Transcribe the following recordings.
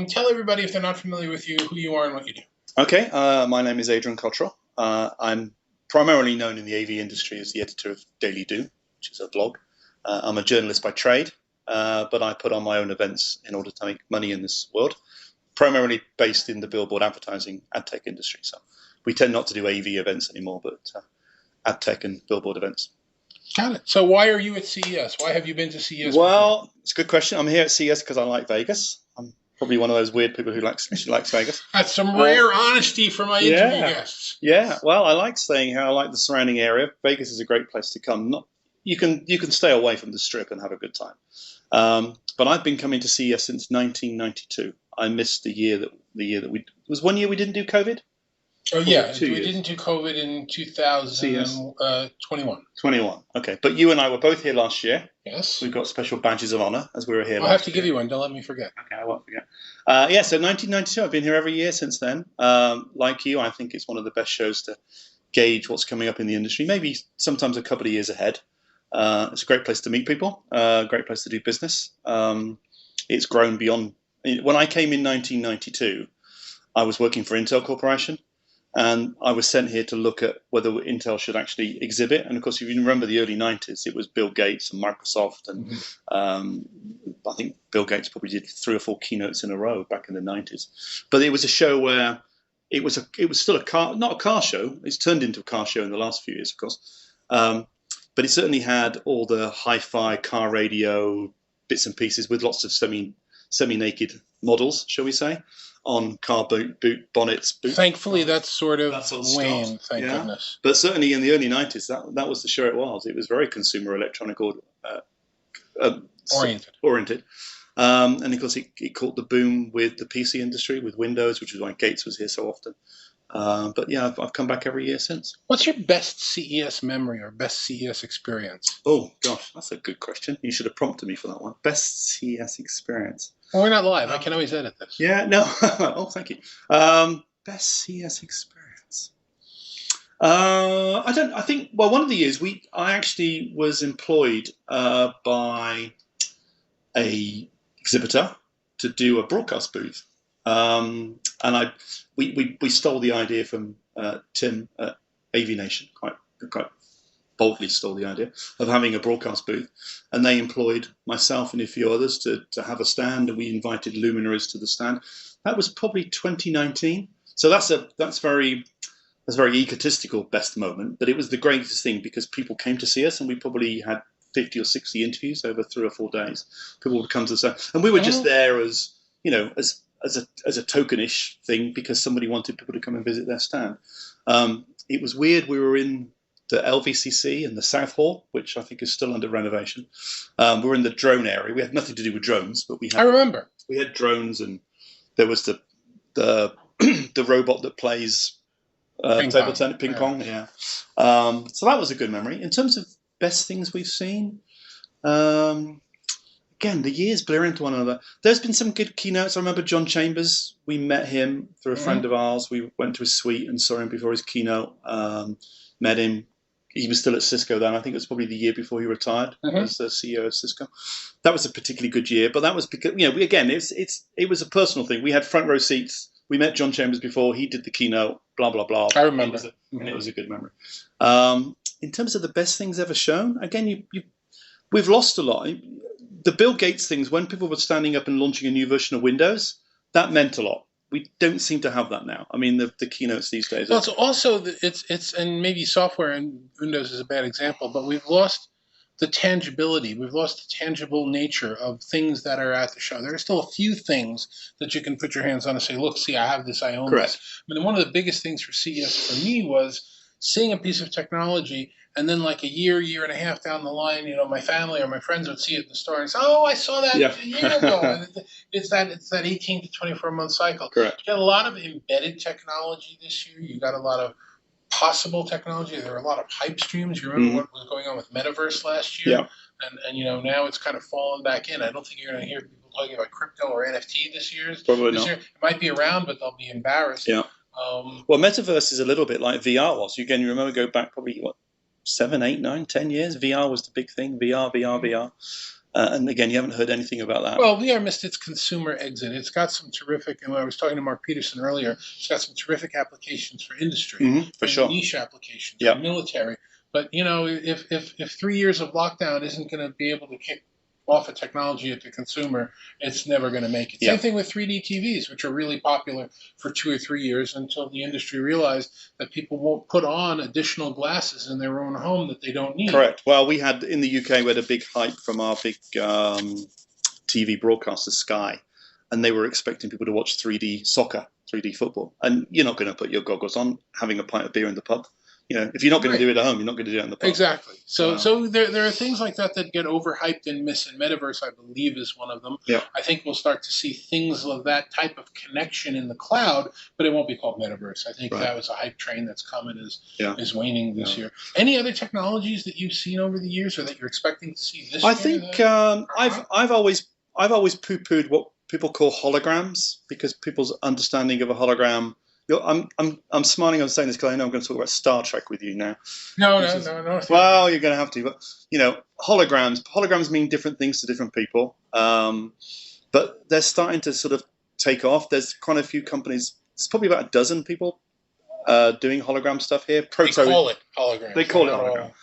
tell everybody, if they're not familiar with you, who you are and what you do. Okay, my name is Adrian Cotterill. I'm primarily known in the AV industry as the editor of DailyDOOH, which is a blog. I'm a journalist by trade, but I put on my own events in order to make money in this world, primarily based in the billboard advertising ad tech industry. So we tend not to do AV events anymore, but ad tech and billboard events. Got it. So why are you at CES? Why have you been to CES? Well, it's a good question. I'm here at CES because I like Vegas. I'm probably one of those weird people who likes Vegas. That's some rare honesty from my interview guests. Yeah, well, I like staying here. I like the surrounding area. Vegas is a great place to come. You can stay away from the Strip and have a good time. But I've been coming to CES since 1992. I missed the year that we was 1 year we didn't do COVID. Oh yeah, we didn't do COVID in 2021. 21. Okay, but you and I were both here last year. Yes. We've got special badges of honor as we were here. I'll have to give you one. Don't let me forget. Okay, I won't forget. So 1992. I've been here every year since then. Like you, I think it's one of the best shows to gauge what's coming up in the industry. Maybe sometimes a couple of years ahead. It's a great place to meet people. Great place to do business. It's grown beyond. When I came in 1992, I was working for Intel Corporation. And I was sent here to look at whether Intel should actually exhibit. And of course, if you remember the early 90s, it was Bill Gates and Microsoft. And I think Bill Gates probably did 3 or 4 keynotes in a row back in the 90s. But it was a show where it was still a car, not a car show. It's turned into a car show in the last few years, of course. But it certainly had all the hi-fi car radio bits and pieces with lots of semi-naked models, shall we say, on car boot bonnets. Thankfully, that's sort of waned, thank goodness. But certainly in the early 90s, that was the show it was. It was very consumer electronic oriented. And of course, it caught the boom with the PC industry, with Windows, which is why Gates was here so often. But yeah, I've come back every year since. What's your best CES memory or best CES experience? Oh, gosh, that's a good question. You should have prompted me for that one. Best CES experience. Well, we're not live. I can always edit this. Yeah, no. Oh, thank you. Best CES experience. I think, well, one of the years I actually was employed by a exhibitor to do a broadcast booth. And we stole the idea from Tim at AV Nation, quite boldly stole the idea of having a broadcast booth, and they employed myself and a few others to have a stand, and we invited luminaries to the stand. That was probably 2019. So that's very egotistical best moment, but it was the greatest thing because people came to see us, and we probably had 50 or 60 interviews over 3 or 4 days. People would come to the stand, and we were just there as a tokenish thing because somebody wanted people to come and visit their stand. It was weird. We were in the LVCC in the South Hall, which I think is still under renovation. We're in the drone area. We had nothing to do with drones, but we had drones, and there was the the robot that plays table tennis, ping pong. Yeah. So that was a good memory. In terms of best things we've seen, again, the years blur into one another. There's been some good keynotes. I remember John Chambers. We met him through a friend of ours. We went to his suite and saw him before his keynote. Met him. He was still at Cisco then. I think it was probably the year before he retired as the CEO of Cisco. That was a particularly good year, but that was because it was a personal thing. We had front row seats. We met John Chambers before. He did the keynote. Blah blah blah. I remember, and it was a good memory. In terms of the best things ever shown, again, we've lost a lot. The Bill Gates things, when people were standing up and launching a new version of Windows, that meant a lot. We don't seem to have that now. I mean, the keynotes these days. Well, it's also it's and maybe software and Windows is a bad example, but we've lost the tangibility. We've lost the tangible nature of things that are at the show. There are still a few things that you can put your hands on and say, "Look, see, I have this. I own this." I mean, one of the biggest things for CES for me was seeing a piece of technology, and then like a year and a half down the line, my family or my friends would see it in the store and say, "Oh, I saw that a year ago." And it's that 18 to 24-month cycle. Correct. You got a lot of embedded technology this year. You got a lot of possible technology. There were a lot of hype streams. You remember what was going on with Metaverse last year? Yeah. And now it's kind of fallen back in. I don't think you're going to hear people talking about crypto or NFT this year. Probably not. It might be around, but they'll be embarrassed. Yeah. Well, Metaverse is a little bit like VR was. Again, you remember go back probably, 7, 8, 9, 10 years? VR was the big thing. VR. And again, you haven't heard anything about that. Well, VR missed its consumer exit. It's got some terrific, and when I was talking to Mark Peterson earlier, it's got some terrific applications for industry, for sure. niche applications, Yep. for military. But if 3 years of lockdown isn't going to be able to kick off a technology at the consumer, it's never going to make it. Yep. Same thing with 3D TVs, which are really popular for 2 or 3 years until the industry realized that people won't put on additional glasses in their own home that they don't need. Correct. Well, we had in the UK, we had a big hype from our big TV broadcaster, Sky, and they were expecting people to watch 3D soccer, 3D football. And you're not going to put your goggles on having a pint of beer in the pub. If you're not going to do it at home, you're not going to do it in the pub. Exactly. So there are things like that get overhyped and miss, and Metaverse, I believe, is one of them. Yeah. I think we'll start to see things of that type of connection in the cloud, but it won't be called Metaverse. I think that was a hype train that's coming is waning this year. Any other technologies that you've seen over the years or that you're expecting to see this year? I think I've always poo-pooed what people call holograms, because people's understanding of a hologram. I'm smiling. I'm saying this because I know I'm going to talk about Star Trek with you now. No. Well, you're going to have to, but holograms mean different things to different people. But they're starting to sort of take off. There's quite a few companies. There's probably about a dozen people doing hologram stuff here. Proto, they call it hologram. They call it hologram.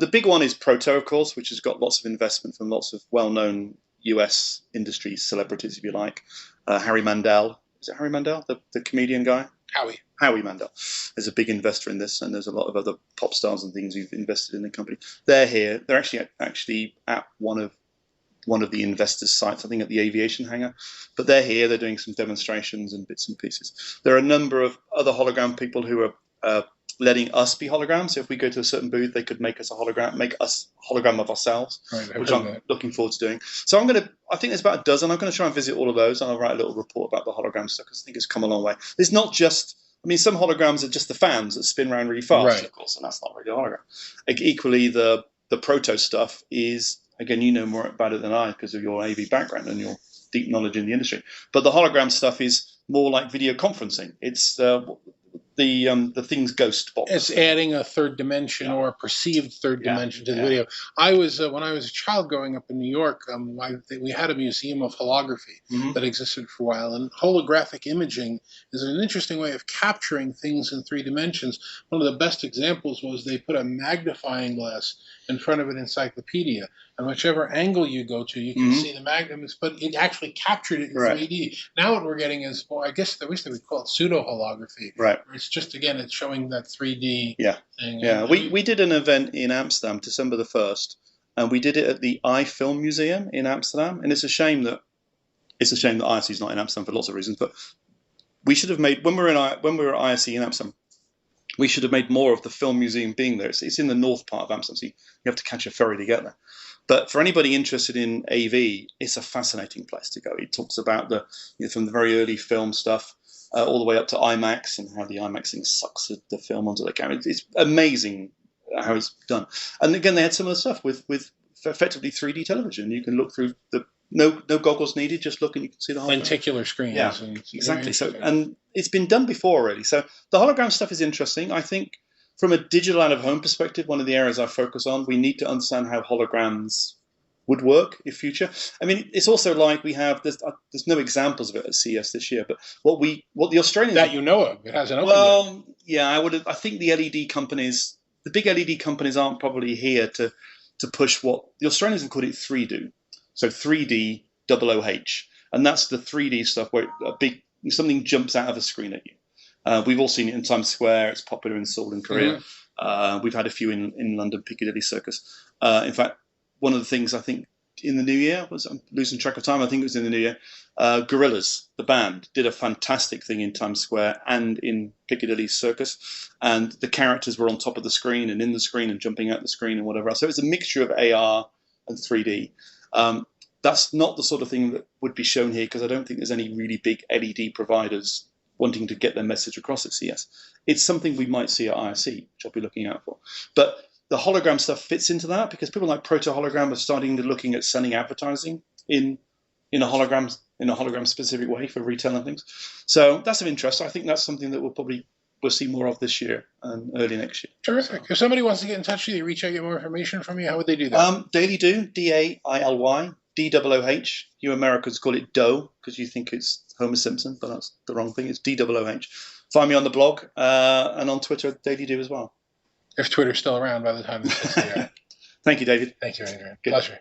The big one is Proto, of course, which has got lots of investment from lots of well-known US industry celebrities, if you like. Harry Mandel. Is it Harry Mandel, the comedian guy? Howie Mandel is a big investor in this, and there's a lot of other pop stars and things who've invested in the company. They're here. They're actually at one of the investors' sites, I think at the aviation hangar. But they're here. They're doing some demonstrations and bits and pieces. There are a number of other hologram people who are letting us be holograms. So if we go to a certain booth, they could make us a hologram of ourselves, which I'm looking forward to doing. So I think there's about a dozen. I'm going to try and visit all of those, and I'll write a little report about the hologram stuff, because I think it's come a long way. It's not just, some holograms are just the fans that spin around really fast, of course, and that's not really a hologram. Equally, the Proto stuff is, again, you know more about it than I, because of your AV background and your deep knowledge in the industry. But the hologram stuff is more like video conferencing. It's the thing's ghost box. It's adding a third dimension or a perceived third dimension to the video. I was when I was a child growing up in New York, we had a museum of holography that existed for a while, and holographic imaging is an interesting way of capturing things in 3 dimensions. One of the best examples was they put a magnifying glass in front of an encyclopedia, and whichever angle you go to, you can see the magnums, but it actually captured it in 3D. Now what we're getting is, I guess I wish they would call it pseudo-holography. Right. It's just, again, it's showing that 3D thing. Yeah, we did an event in Amsterdam, December the 1st, and we did it at the iFilm Museum in Amsterdam, and it's a shame that ISE is not in Amsterdam for lots of reasons, but we should have made, when we were at ISE in Amsterdam, we should have made more of the film museum being there. It's in the north part of Amsterdam, so you have to catch a ferry to get there. But for anybody interested in AV, it's a fascinating place to go. It talks about from the very early film stuff all the way up to IMAX, and how the IMAX thing sucks the film onto the camera. It's amazing how it's done. And again, they had similar stuff with effectively 3D television. You can look through no goggles needed, just look and you can see the whole lenticular screens. Yeah, exactly. So, and it's been done before already. So the hologram stuff is interesting. I think from a digital out-of-home perspective, one of the areas I focus on, we need to understand how holograms would work in future. It's also like there's no examples of it at CES this year, but what the Australians that you know of, it hasn't opened yet. Yeah, I think the big LED companies aren't probably here to push what the Australians have called it 3DOOH. So 3D DOOH, and that's the 3D stuff where something jumps out of a screen at you. We've all seen it in Times Square. It's popular in Seoul and Korea. We've had a few in London, Piccadilly Circus. In fact, one of the things I think in the new year I'm losing track of time. I think it was in the new year. Gorillaz, the band, did a fantastic thing in Times Square and in Piccadilly Circus, and the characters were on top of the screen and in the screen and jumping out the screen and whatever else. So it's a mixture of AR and 3D. That's not the sort of thing that would be shown here, because I don't think there's any really big LED providers wanting to get their message across at CES. It's something we might see at ISE, which I'll be looking out for. But the hologram stuff fits into that, because people like Proto Hologram are starting to looking at selling advertising in a hologram specific way for retail and things. So that's of interest. I think that's something that will probably we'll see more of this year and early next year. Terrific. If somebody wants to get in touch with you, reach out, get more information from you, how would they do that? DailyDOOH, DAILY, DOOH. You Americans call it Doe because you think it's Homer Simpson, but that's the wrong thing. It's DOOH. Find me on the blog and on Twitter at DailyDOOH as well. If Twitter's still around by the time this hits the air. Thank you, David. Thank you, Adrian. Good. Pleasure.